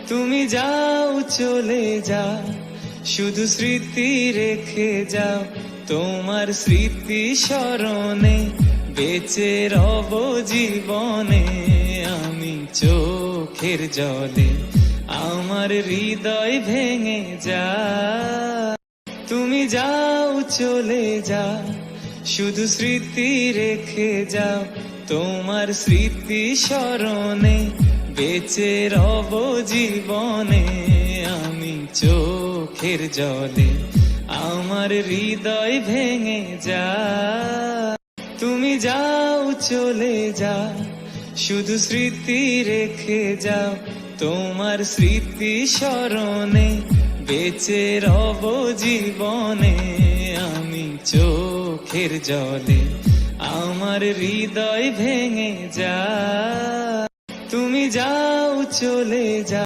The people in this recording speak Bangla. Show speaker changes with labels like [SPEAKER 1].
[SPEAKER 1] তুমি যাও চলে যাও, শুধু স্মৃতি রেখে যাও। তোমার স্মৃতি স্মরণে বেঁচে রব জীবনে। আমি চোখের জলে আমার হৃদয় ভেঙে যায়। তুমি যাও চলে যাও, শুধু স্মৃতি রেখে যাও। তোমার স্মৃতি স্মরণে বেঁচে রব জীবনে। আমি চোখের জলে আমার হৃদয় ভেঙে যায়। তুমি যাও চলে যাও, শুধু স্মৃতি রেখে যাও। তোমার স্মৃতি স্মরণে বেঁচে রব জীবনে। আমি চোখের জলে আমার হৃদয় ভেঙে যায়। তুমি যাও চলে যাও।